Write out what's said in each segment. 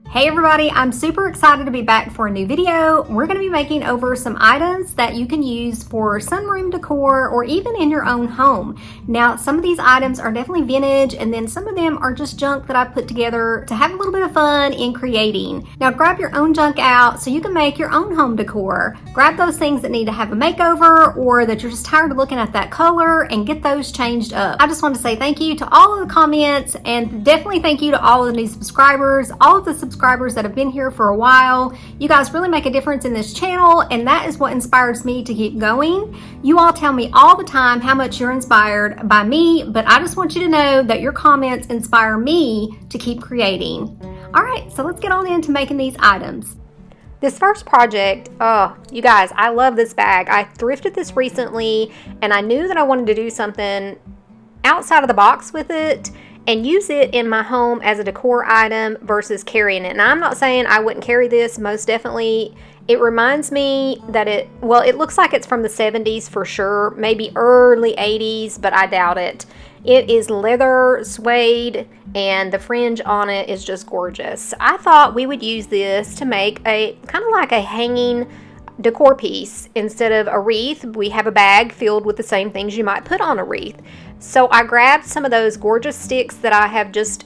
Hey everybody, I'm super excited to be back for a new video. We're going to be making over some items that you can use for sunroom decor or even in your own home. Now, some of these items are definitely vintage and then some of them are just junk that I put together to have a little bit of fun in creating. Now, grab your own junk out so you can make your own home decor. Grab those things that need to have a makeover or that you're just tired of looking at that color and get those changed up. I just want to say thank you to all of the comments and definitely thank you to all of the new subscribers, all of the subscribers that have been here for a while. You guys really make a difference in this channel, and that is what inspires me to keep going. You all tell me all the time how much you're inspired by me, but I just want you to know that your comments inspire me to keep creating. All right, so let's get on into making these items. This first project, oh, you guys, I love this bag. I thrifted this recently, and I knew that I wanted to do something outside of the box with it and use it in my home as a decor item versus carrying it. And I'm not saying I wouldn't carry this, most definitely. It reminds me that it looks like it's from the 70s for sure, maybe early 80s, but I doubt it. It is leather suede and the fringe on it is just gorgeous. I thought we would use this to make a kind of like a hanging decor piece. Instead of a wreath, we have a bag filled with the same things you might put on a wreath. So I grabbed some of those gorgeous sticks that I have just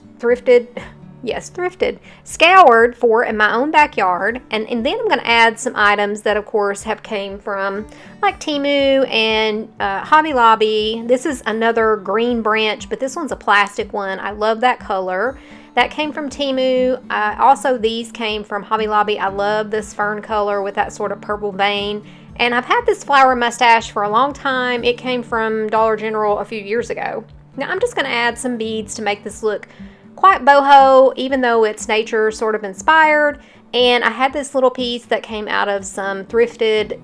scoured for in my own backyard, and then I'm going to add some items that of course have came from like Temu and Hobby Lobby. This is another green branch, but this one's a plastic one. I love that color. That came from Temu. Also, these came from Hobby Lobby. I love this fern color with that sort of purple vein. And I've had this flower mustache for a long time. It came from Dollar General a few years ago. Now I'm just going to add some beads to make this look quite boho, even though it's nature sort of inspired. And I had this little piece that came out of some thrifted,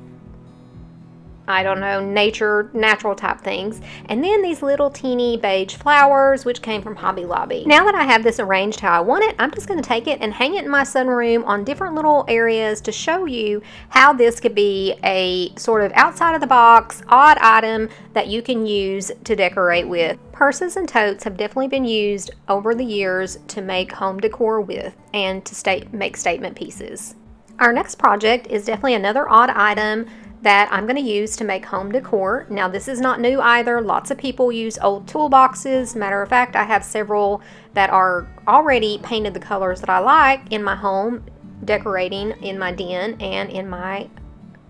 I don't know, natural type things. And then these little teeny beige flowers, which came from Hobby Lobby. Now that I have this arranged how I want it, I'm just going to take it and hang it in my sunroom on different little areas to show you how this could be a sort of outside of the box, odd item that you can use to decorate with. Purses and totes have definitely been used over the years to make home decor with and to make statement pieces. Our next project is definitely another odd item that I'm going to use to make home decor. Now, this is not new either. Lots of people use old toolboxes. Matter of fact, I have several that are already painted the colors that I like in my home, decorating in my den and in my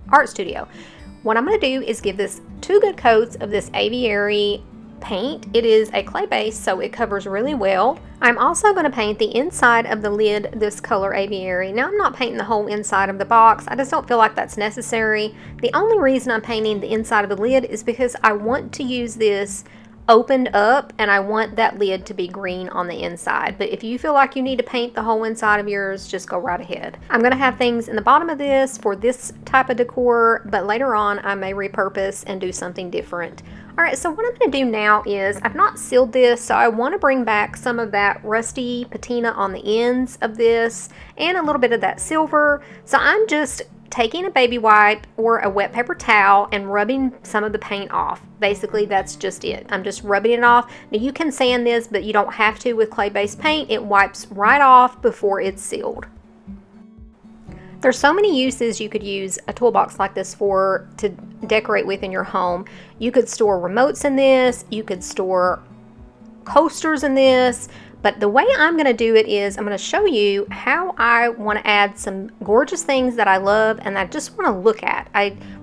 art studio. What I'm going to do is give this 2 good coats of this aviary paint. It is a clay base, so it covers really well. I'm also going to paint the inside of the lid this color aviary. Now, I'm not painting the whole inside of the box. I just don't feel like that's necessary. The only reason I'm painting the inside of the lid is because I want to use this opened up and I want that lid to be green on the inside. But if you feel like you need to paint the whole inside of yours, just go right ahead. I'm going to have things in the bottom of this for this type of decor, but later on I may repurpose and do something different. Alright, so what I'm going to do now is, I've not sealed this, so I want to bring back some of that rusty patina on the ends of this and a little bit of that silver. So I'm just taking a baby wipe or a wet paper towel and rubbing some of the paint off. Basically, that's just it. I'm just rubbing it off. Now, you can sand this, but you don't have to with clay-based paint. It wipes right off before it's sealed. There's so many uses you could use a toolbox like this for to decorate with in your home. You could store remotes in this, you could store coasters in this, but the way I'm going to do it is I'm going to show you how I want to add some gorgeous things that I love and I just want to look at.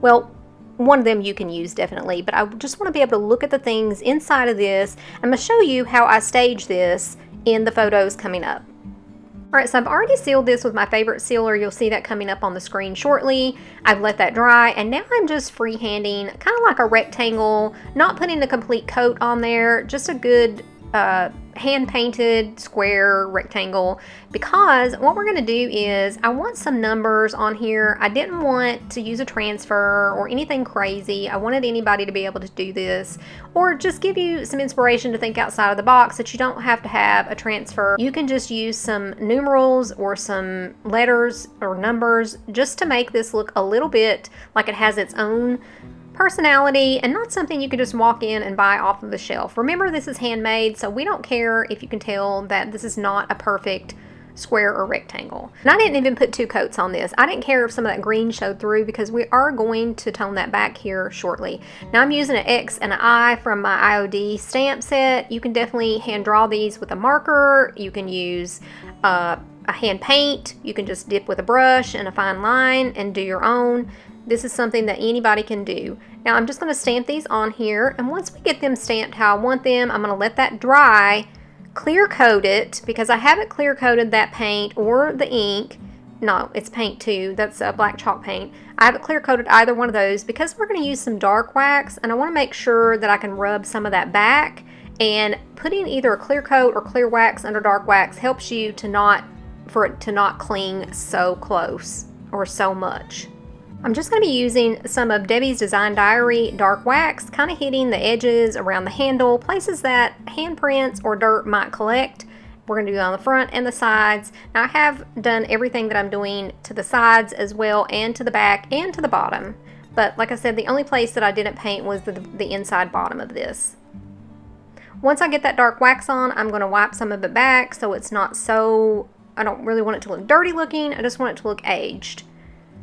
Well, one of them you can use definitely, but I just want to be able to look at the things inside of this. I'm going to show you how I stage this in the photos coming up. Alright, so I've already sealed this with my favorite sealer. You'll see that coming up on the screen shortly. I've let that dry, and now I'm just freehanding, kind of like a rectangle, not putting a complete coat on there, just a good hand-painted square rectangle, because what we're going to do is I want some numbers on here. I didn't want to use a transfer or anything crazy. I wanted anybody to be able to do this, or just give you some inspiration to think outside of the box, that you don't have to have a transfer. You can just use some numerals or some letters or numbers just to make this look a little bit like it has its own personality and not something you can just walk in and buy off of the shelf. Remember, this is handmade, so we don't care if you can tell that this is not a perfect square or rectangle. And I didn't even put 2 coats on this. I didn't care if some of that green showed through because we are going to tone that back here shortly. Now I'm using an X and an I from my IOD stamp set. You can definitely hand draw these with a marker. You can use a hand paint. You can just dip with a brush and a fine line and do your own. This is something that anybody can do. Now I'm just going to stamp these on here, and once we get them stamped how I want them, I'm going to let that dry, clear coat it, because I haven't clear coated that paint or the ink. No, it's paint too. That's a black chalk paint. I haven't clear coated either one of those because we're going to use some dark wax, and I want to make sure that I can rub some of that back, and putting either a clear coat or clear wax under dark wax helps you to for it to not cling so close or so much. I'm just going to be using some of Debbie's Design Diary dark wax, kind of hitting the edges around the handle, places that handprints or dirt might collect. We're going to do it on the front and the sides. Now I have done everything that I'm doing to the sides as well, and to the back and to the bottom. But like I said, the only place that I didn't paint was the inside bottom of this. Once I get that dark wax on, I'm going to wipe some of it back so it's not so, I don't really want it to look dirty looking. I just want it to look aged.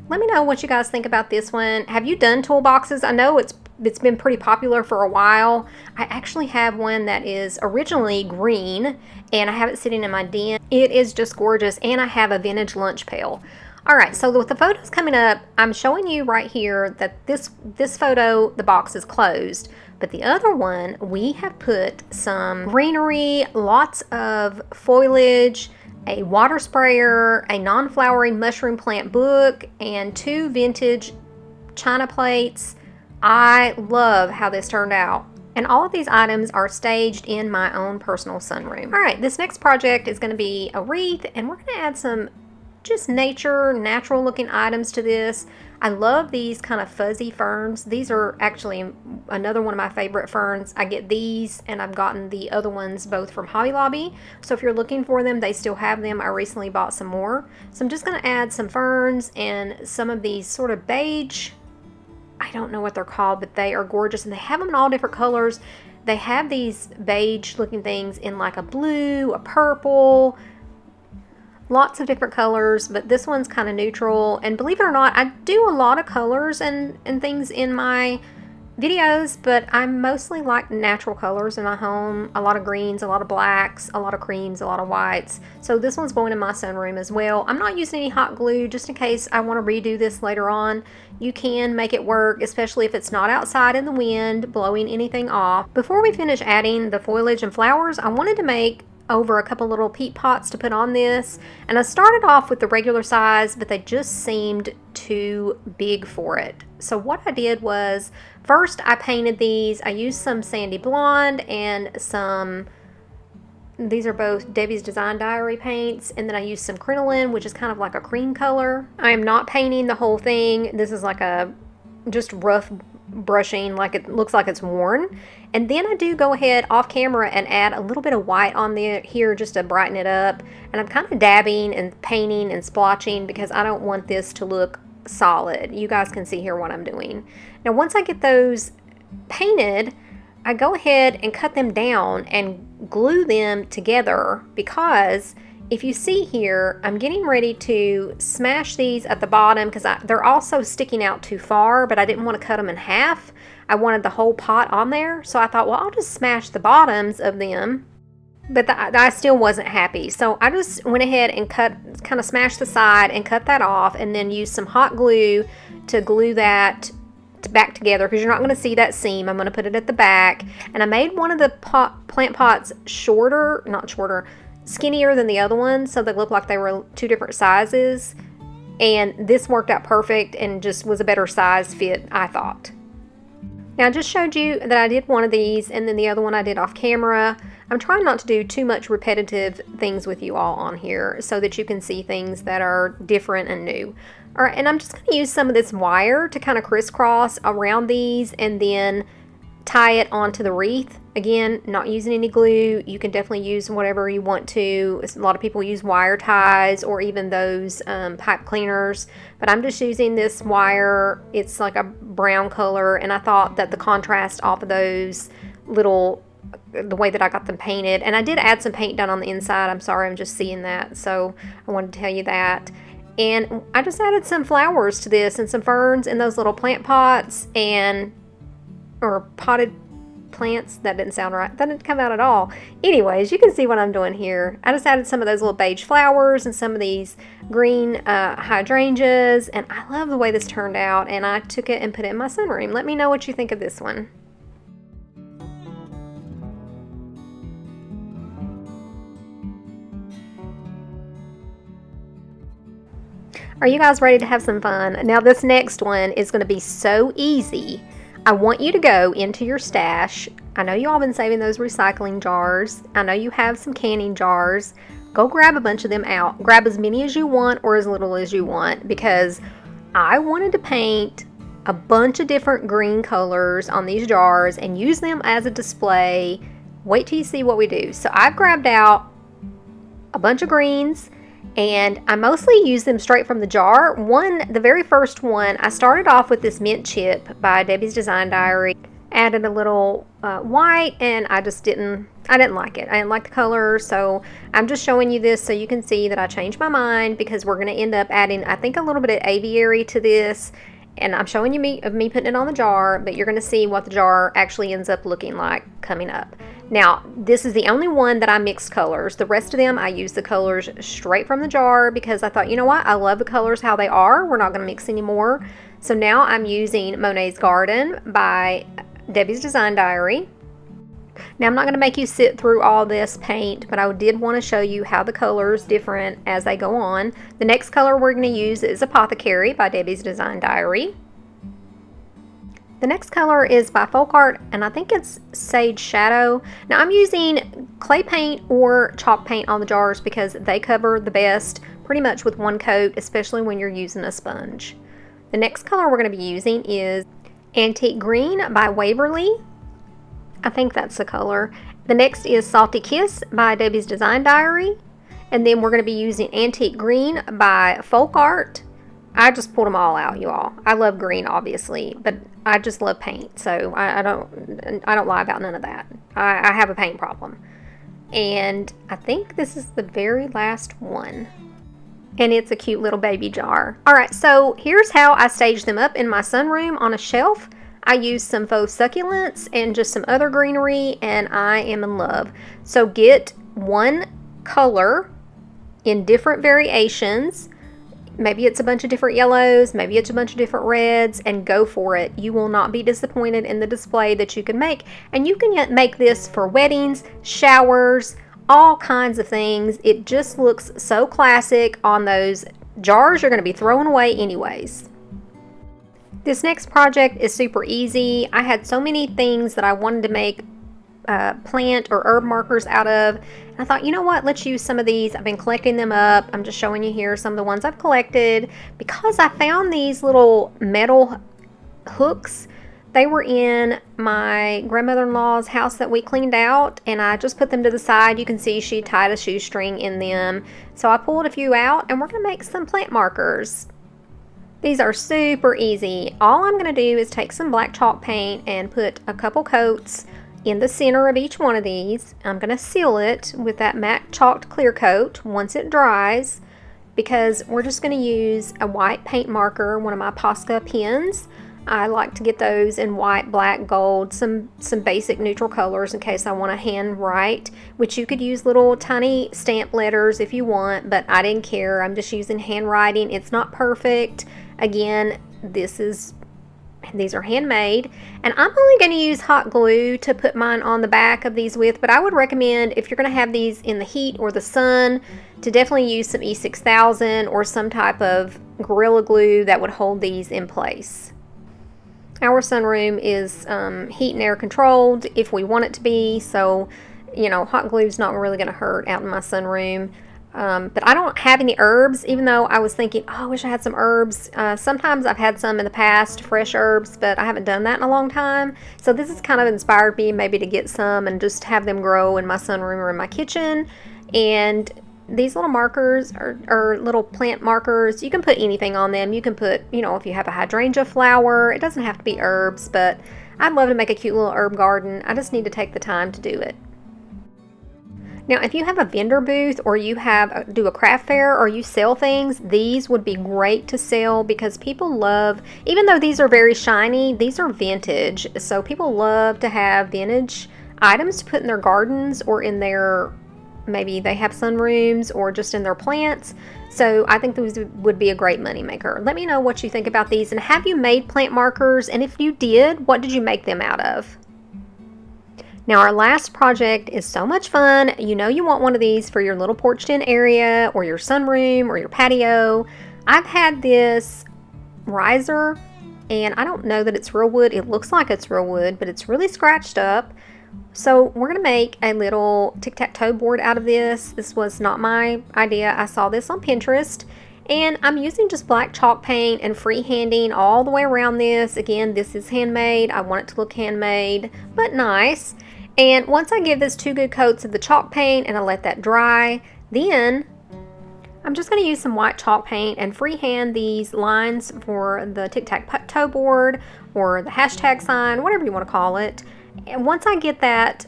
Let me know what you guys think about this one. Have you done toolboxes? I know it's been pretty popular for a while. I actually have one that is originally green, and I have it sitting in my den. It is just gorgeous, and I have a vintage lunch pail. All right, so with the photos coming up, I'm showing you right here that this photo, the box is closed, but the other one, we have put some greenery, lots of foliage, a water sprayer, a non-flowering mushroom plant book, and 2 vintage china plates. I love how this turned out. And all of these items are staged in my own personal sunroom. All right, this next project is going to be a wreath, and we're going to add some just natural looking items to this. I love these kind of fuzzy ferns. These are actually another one of my favorite ferns. I get these, and I've gotten the other ones both from Hobby Lobby. So if you're looking for them, they still have them. I recently bought some more. So I'm just going to add some ferns and some of these sort of beige, I don't know what they're called, but they are gorgeous, and they have them in all different colors. They have these beige looking things in like a blue, a purple, lots of different colors, but this one's kind of neutral. And believe it or not, I do a lot of colors and things in my videos, but I mostly like natural colors in my home. A lot of greens, a lot of blacks, a lot of creams, a lot of whites. So this one's going in my sunroom as well. I'm not using any hot glue just in case I want to redo this later on. You can make it work, especially if it's not outside in the wind blowing anything off. Before we finish adding the foliage and flowers, I wanted to make over a couple little peat pots to put on this, and I started off with the regular size, but they just seemed too big for it. So what I did was, first I painted these. I used some sandy blonde and some, these are both Debbie's Design Diary paints, and then I used some crinoline, which is kind of like a cream color. I am not painting the whole thing. This is like a just rough brushing, like it looks like it's worn. And then I do go ahead off camera and add a little bit of white on here just to brighten it up. And I'm kind of dabbing and painting and splotching because I don't want this to look solid. You guys can see here what I'm doing. Now once I get those painted, I go ahead and cut them down and glue them together, because if you see here, I'm getting ready to smash these at the bottom because they're also sticking out too far, but I didn't want to cut them in half. I wanted the whole pot on there, so I thought, well, I'll just smash the bottoms of them, but I still wasn't happy. So I just went ahead and kind of smashed the side and cut that off, and then used some hot glue to glue that back together, because you're not going to see that seam. I'm going to put it at the back, and I made one of the plant pots skinnier than the other one, so they looked like they were 2 different sizes, and this worked out perfect and just was a better size fit, I thought. Now I just showed you that I did one of these, and then the other one I did off camera. I'm trying not to do too much repetitive things with you all on here so that you can see things that are different and new. All right, and I'm just going to use some of this wire to kind of crisscross around these and then tie it onto the wreath. Again, not using any glue. You can definitely use whatever you want to. A lot of people use wire ties or even those pipe cleaners, but I'm just using this wire. It's like a brown color, and I thought that the contrast off of those little the way that I got them painted. And I did add some paint down on the inside. I'm sorry, I'm just seeing that, so I wanted to tell you that. And I just added some flowers to this and some ferns in those little plant pots or potted plants. That didn't sound right. That didn't come out at all. Anyways, you can see what I'm doing here. I just added some of those little beige flowers and some of these green hydrangeas, and I love the way this turned out, and I took it and put it in my sunroom. Let me know what you think of this one. Are you guys ready to have some fun? Now this next one is going to be so easy. I want you to go into your stash. I know you all been saving those recycling jars. I know you have some canning jars. Go grab a bunch of them out. Grab as many as you want or as little as you want, because I wanted to paint a bunch of different green colors on these jars and use them as a display. Wait till you see what we do. So I've grabbed out a bunch of greens, and I mostly use them straight from the jar. The very first one, I started off with this mint chip by Debbie's Design Diary. Added a little white, and I didn't like it. I didn't like the color, so I'm just showing you this so you can see that I changed my mind, because we're going to end up adding, I think, a little bit of aviary to this. And I'm showing you me putting it on the jar, but you're going to see what the jar actually ends up looking like coming up. Now, this is the only one that I mixed colors. The rest of them, I used the colors straight from the jar, because I thought, you know what? I love the colors how they are. We're not going to mix anymore. So now I'm using Monet's Garden by Debbie's Design Diary. Now, I'm not going to make you sit through all this paint, but I did want to show you how the colors different as they go on. The next color we're going to use is Apothecary by Debbie's Design Diary. The next color is by Folk Art, and I think it's Sage Shadow. Now, I'm using clay paint or chalk paint on the jars because they cover the best pretty much with one coat, especially when you're using a sponge. The next color we're going to be using is Antique Green by Waverly. I think that's the color. The next is Salty Kiss by Debbie's Design Diary. And then we're going to be using Antique Green by Folk Art. I just pulled them all out, you all. I love green, obviously, but I just love paint, so I don't lie about none of that. I have a paint problem. And I think this is the very last one. And it's a cute little baby jar. Alright, so here's how I staged them up in my sunroom on a shelf. I used some faux succulents and just some other greenery, and I am in love. So get one color in different variations. Maybe it's a bunch of different yellows, maybe it's a bunch of different reds, and go for it. You will not be disappointed in the display that you can make. And you can make this for weddings, showers, all kinds of things. It just looks so classic on those jars you're going to be throwing away anyways. This next project is super easy. I had so many things that I wanted to make plant or herb markers out of. And I thought, you know what, let's use some of these. I've been collecting them up. I'm just showing you here some of the ones I've collected, because I found these little metal hooks. They were in my grandmother-in-law's house that we cleaned out, and I just put them to the side. You can see she tied a shoestring in them. So I pulled a few out, and we're going to make some plant markers. These are super easy. All I'm going to do is take some black chalk paint and put a couple coats in the center of each one of these. I'm going to seal it with that matte chalked clear coat once it dries, because we're just going to use a white paint marker, one of my Posca pens. I like to get those in white, black, gold, some basic neutral colors in case I want to hand write, which you could use little tiny stamp letters if you want, but I didn't care. I'm just using handwriting. It's not perfect. Again, these are handmade, and I'm only going to use hot glue to put mine on the back of these with, but I would recommend, if you're going to have these in the heat or the sun, to definitely use some E6000 or some type of Gorilla Glue that would hold these in place. Our sunroom is heat and air controlled if we want it to be, so hot glue is not really going to hurt out in my sunroom. But I don't have any herbs, even though I was thinking, oh, I wish I had some herbs. Sometimes I've had some in the past, fresh herbs, but I haven't done that in a long time. So this has kind of inspired me maybe to get some and just have them grow in my sunroom or in my kitchen. And these little markers are little plant markers. You can put anything on them. You can put, if you have a hydrangea flower, it doesn't have to be herbs, but I'd love to make a cute little herb garden. I just need to take the time to do it. Now, if you have a vendor booth or you do a craft fair or you sell things, these would be great to sell because people love, even though these are very shiny, these are vintage. So people love to have vintage items to put in their gardens or in their, maybe they have sunrooms or just in their plants. So I think these would be a great money maker. Let me know what you think about these, and have you made plant markers? And if you did, what did you make them out of? Now our last project is so much fun. You know you want one of these for your little porch den area or your sunroom or your patio. I've had this riser, and I don't know that it's real wood. It looks like it's real wood, but it's really scratched up. So we're going to make a little tic-tac-toe board out of this. This was not my idea. I saw this on Pinterest, and I'm using just black chalk paint and freehanding all the way around this. Again, this is handmade. I want it to look handmade, but nice. And once I give this 2 good coats of the chalk paint and I let that dry, then I'm just going to use some white chalk paint and freehand these lines for the tic-tac-toe board or the hashtag sign, whatever you want to call it. And once I get that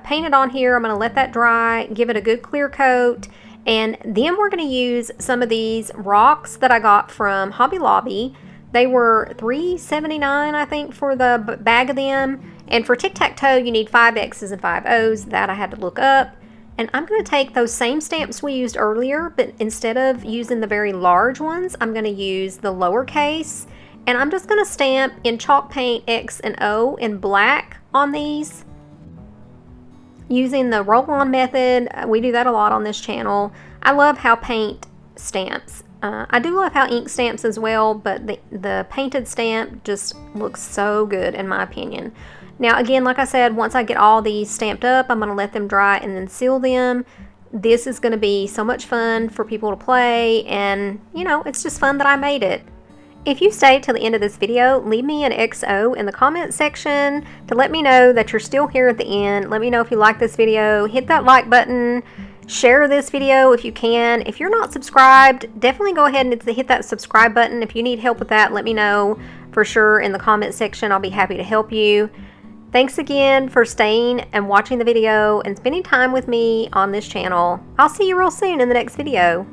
painted on here, I'm going to let that dry, give it a good clear coat, and then we're going to use some of these rocks that I got from Hobby Lobby. They were $3.79, I think, for the bag of them. And for tic-tac-toe, you need 5 X's and 5 O's. That I had to look up. And I'm going to take those same stamps we used earlier, but instead of using the very large ones, I'm going to use the lowercase. And I'm just going to stamp in chalk paint X and O in black on these. Using the roll-on method, we do that a lot on this channel. I love how paint stamps. I do love how ink stamps as well, but the painted stamp just looks so good in my opinion. Now again, like I said, once I get all these stamped up, I'm going to let them dry and then seal them. This is going to be so much fun for people to play, and you know, it's just fun that I made it. If you stayed till the end of this video, leave me an XO in the comment section to let me know that you're still here at the end. Let me know if you like this video. Hit that like button. Share this video if you can. If you're not subscribed, definitely go ahead and hit that subscribe button. If you need help with that, let me know for sure in the comment section. I'll be happy to help you. Thanks again for staying and watching the video and spending time with me on this channel. I'll see you real soon in the next video.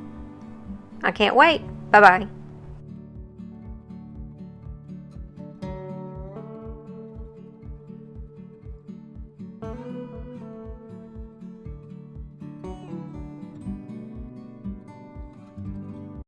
I can't wait. Bye-bye.